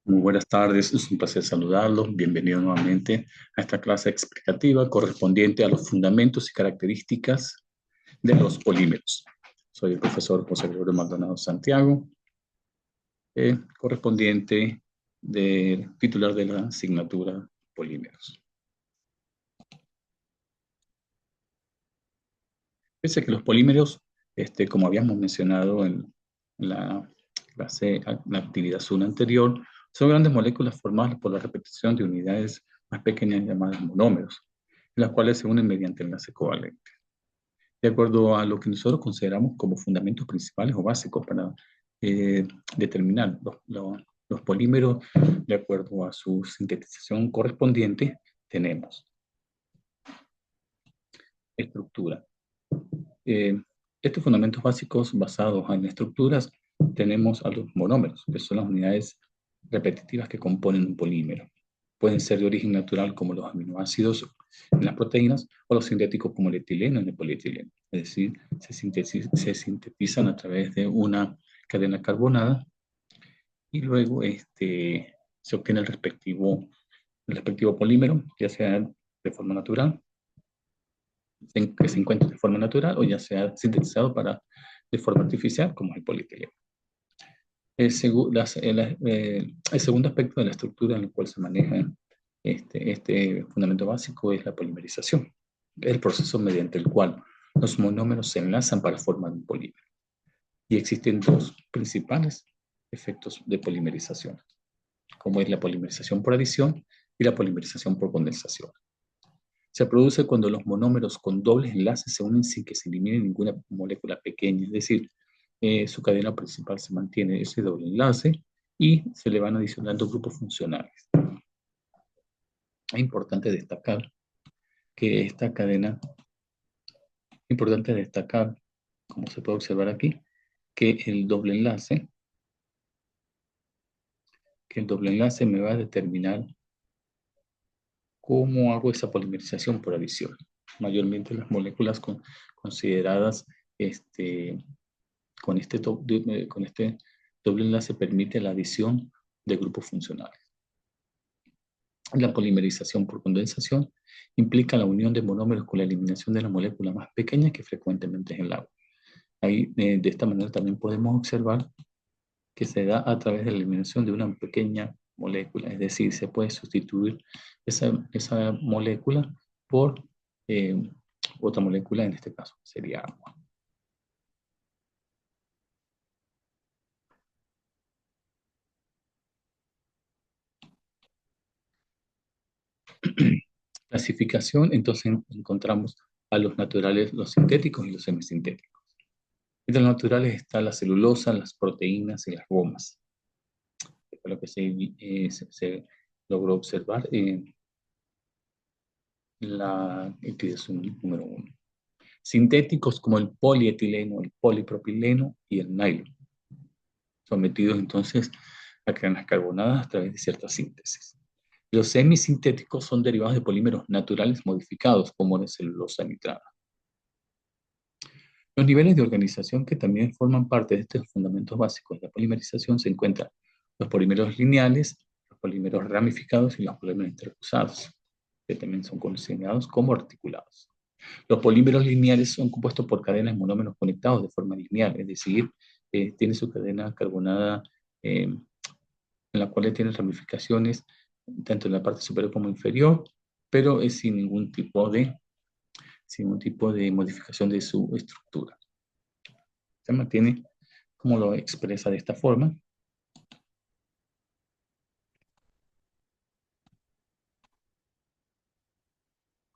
Muy buenas tardes, es un placer saludarlos. Bienvenido nuevamente a esta clase explicativa correspondiente a los fundamentos y características de los polímeros. Soy el profesor José Gregorio Maldonado Santiago, correspondiente del titular de la asignatura Polímeros. Fíjense que los polímeros, como habíamos mencionado en la clase, la actividad SUN anterior, son grandes moléculas formadas por la repetición de unidades más pequeñas llamadas monómeros, las cuales se unen mediante enlace covalente. De acuerdo a lo que nosotros consideramos como fundamentos principales o básicos para determinar los polímeros, de acuerdo a su sintetización correspondiente, tenemos estructura. Eh, Estos fundamentos básicos basados en estructuras tenemos a los monómeros, que son las unidades repetitivas que componen un polímero. Pueden ser de origen natural como los aminoácidos en las proteínas o los sintéticos como el etileno en el polietileno. Es decir, se sintetizan a través de una cadena carbonada y luego se obtiene el respectivo polímero, ya sea de forma natural que se encuentre de forma natural o ya sea sintetizado de forma artificial, como es el polietileno. El segundo aspecto de la estructura en el cual se maneja este fundamento básico es la polimerización, que es el proceso mediante el cual los monómeros se enlazan para formar un polímero. Y existen dos principales efectos de polimerización, como es la polimerización por adición y la polimerización por condensación. Se produce cuando los monómeros con dobles enlaces se unen sin que se elimine ninguna molécula pequeña, es decir, su cadena principal se mantiene ese doble enlace y se le van adicionando grupos funcionales. Es importante destacar que esta cadena, como se puede observar aquí, que el doble enlace me va a determinar cómo hago esa polimerización por adición. Mayormente las moléculas consideradas con este doble enlace permite la adición de grupos funcionales. La polimerización por condensación implica la unión de monómeros con la eliminación de la molécula más pequeña que frecuentemente es el agua. Ahí, de esta manera también podemos observar que se da a través de la eliminación de una pequeña molécula, es decir, se puede sustituir esa molécula por eh, otra molécula, en este caso sería agua. Clasificación, entonces encontramos a los naturales, los sintéticos y los semisintéticos. Entre los naturales está la celulosa, las proteínas y las gomas. Fue lo que se logró observar en la actividad número 1. Sintéticos como el polietileno, el polipropileno y el nylon, sometidos entonces a cadenas carbonadas a través de ciertas síntesis. Los semisintéticos son derivados de polímeros naturales modificados, como la celulosa nitrada. Los niveles de organización que también forman parte de estos fundamentos básicos de la polimerización se encuentran los polímeros lineales, los polímeros ramificados y los polímeros intercruzados, que también son considerados como articulados. Los polímeros lineales son compuestos por cadenas de monómeros conectados de forma lineal, es decir, tiene su cadena carbonada en la cual tiene ramificaciones tanto en la parte superior como inferior, pero es sin ningún tipo de modificación de su estructura. Se mantiene como lo expresa de esta forma.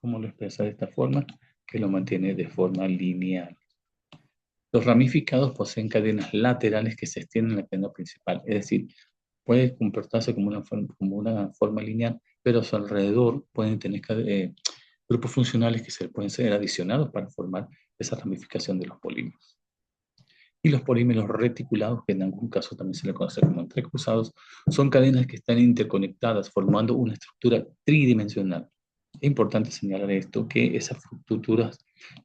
Como lo expresa de esta forma, que lo mantiene de forma lineal. Los ramificados poseen cadenas laterales que se extienden en la cadena principal, es decir, puede comportarse como una forma lineal, pero a su alrededor pueden tener grupos funcionales que se pueden ser adicionados para formar esa ramificación de los polímeros. Y los polímeros reticulados, que en algún caso también se le conoce como entrecruzados, son cadenas que están interconectadas formando una estructura tridimensional. Es importante señalar esto, que esas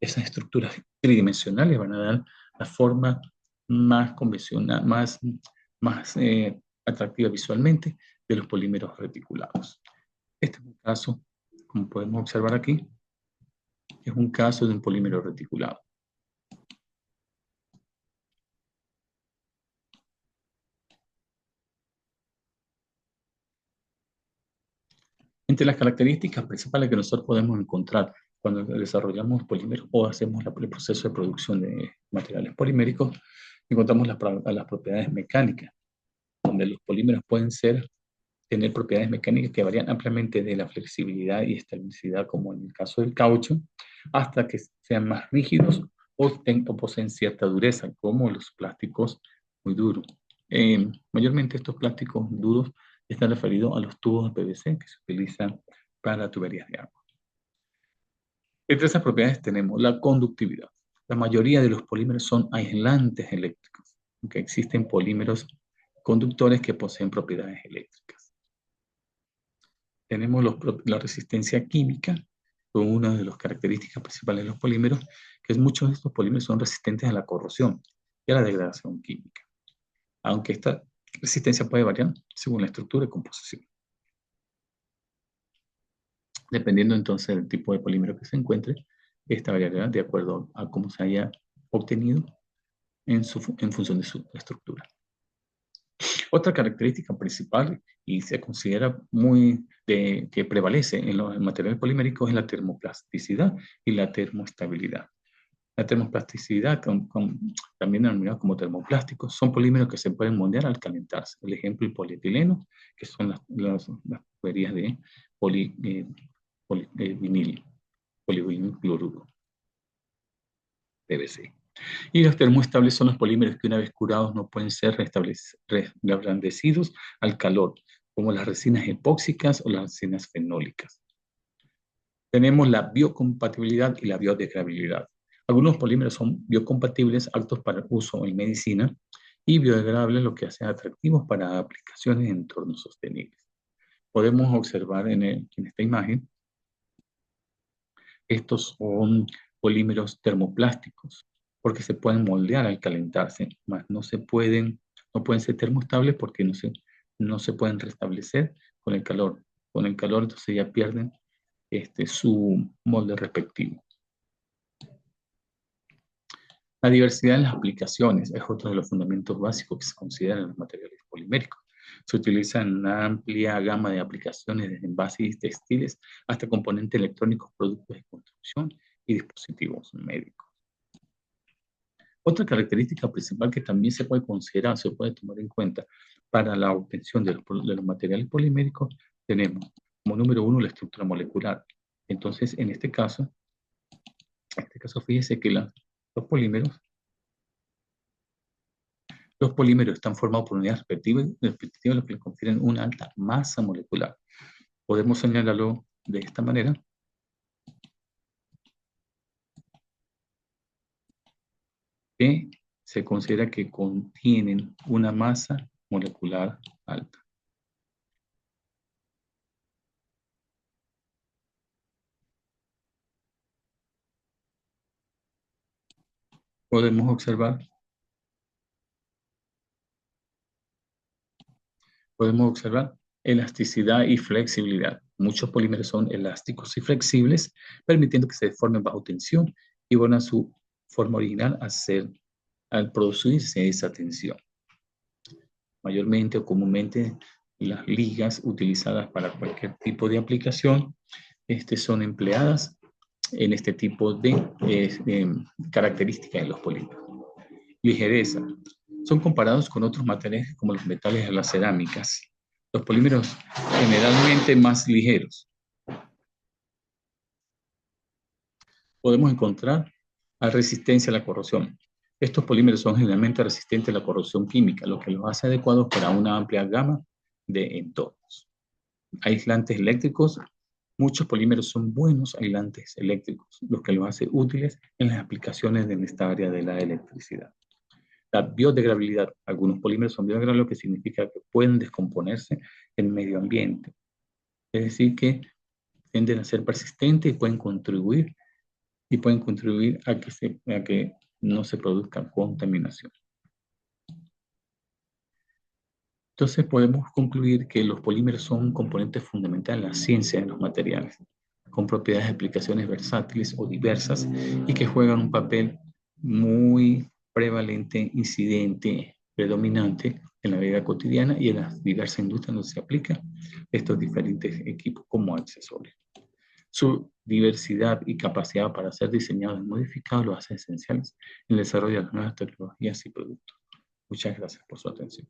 estructuras tridimensionales van a dar la forma más convencional, más atractiva visualmente de los polímeros reticulados. Este es un caso, como podemos observar aquí, es un caso de un polímero reticulado. Entre las características principales que nosotros podemos encontrar cuando desarrollamos polímeros o hacemos el proceso de producción de materiales poliméricos, encontramos las propiedades mecánicas, donde los polímeros pueden tener propiedades mecánicas que varían ampliamente de la flexibilidad y estabilidad, como en el caso del caucho, hasta que sean más rígidos o poseen cierta dureza, como los plásticos muy duros. Mayormente estos plásticos duros están referidos a los tubos de PVC que se utilizan para tuberías de agua. Entre esas propiedades tenemos la conductividad. La mayoría de los polímeros son aislantes eléctricos, aunque existen polímeros conductores que poseen propiedades eléctricas. Tenemos la resistencia química, como una de las características principales de los polímeros, que muchos de estos polímeros son resistentes a la corrosión y a la degradación química, aunque esta resistencia puede variar según la estructura y composición. Dependiendo entonces del tipo de polímero que se encuentre, esta variará de acuerdo a cómo se haya obtenido en función de su estructura. Otra característica principal, y se considera que prevalece en los materiales poliméricos, es la termoplasticidad y la termoestabilidad. La termoplasticidad, también denominada como termoplásticos, son polímeros que se pueden moldear al calentarse. El ejemplo, el polietileno, que son las tuberías de polivinil cloruro, PVC. Y los termoestables son los polímeros que una vez curados no pueden ser reblandecidos al calor, como las resinas epóxicas o las resinas fenólicas. Tenemos la biocompatibilidad y la biodegradabilidad. Algunos polímeros son biocompatibles, aptos para uso en medicina, y biodegradables, lo que hace atractivos para aplicaciones en entornos sostenibles. Podemos observar en esta imagen, estos son polímeros termoplásticos, porque se pueden moldear al calentarse, mas no pueden ser termoestables porque no se pueden restablecer con el calor. Con el calor entonces ya pierden su molde respectivo. La diversidad en las aplicaciones es otro de los fundamentos básicos que se consideran en los materiales poliméricos. Se utiliza en una amplia gama de aplicaciones, desde envases textiles hasta componentes electrónicos, productos de construcción y dispositivos médicos. Otra característica principal que también se puede considerar, se puede tomar en cuenta para la obtención de los materiales poliméricos, tenemos como número uno la estructura molecular. Entonces, en este caso fíjese que los polímeros están formados por unidades repetitivas, lo que le confieren una alta masa molecular. Podemos señalarlo de esta manera. Que se considera que contienen una masa molecular alta. Podemos observar elasticidad y flexibilidad. Muchos polímeros son elásticos y flexibles, permitiendo que se deformen bajo tensión y vuelvan a su forma original al producirse esa tensión. Mayormente o comúnmente las ligas utilizadas para cualquier tipo de aplicación son empleadas en este tipo de características de los polímeros. Ligereza. Son comparados con otros materiales como los metales o las cerámicas. Los polímeros generalmente más ligeros. Podemos encontrar la resistencia a la corrosión. Estos polímeros son generalmente resistentes a la corrosión química, lo que los hace adecuados para una amplia gama de entornos. Aislantes eléctricos. Muchos polímeros son buenos aislantes eléctricos, lo que los hace útiles en las aplicaciones en esta área de la electricidad. La biodegradabilidad. Algunos polímeros son biodegradables, lo que significa que pueden descomponerse en medio ambiente. Es decir, que tienden a ser persistentes y pueden contribuir a que no se produzca contaminación. Entonces podemos concluir que los polímeros son un componente fundamental en la ciencia de los materiales, con propiedades de aplicaciones versátiles o diversas y que juegan un papel muy prevalente, incidente, predominante en la vida cotidiana y en las diversas industrias donde se aplican estos diferentes equipos como accesorios. Su diversidad y capacidad para ser diseñados y modificados los hace esenciales en el desarrollo de las nuevas tecnologías y productos. Muchas gracias por su atención.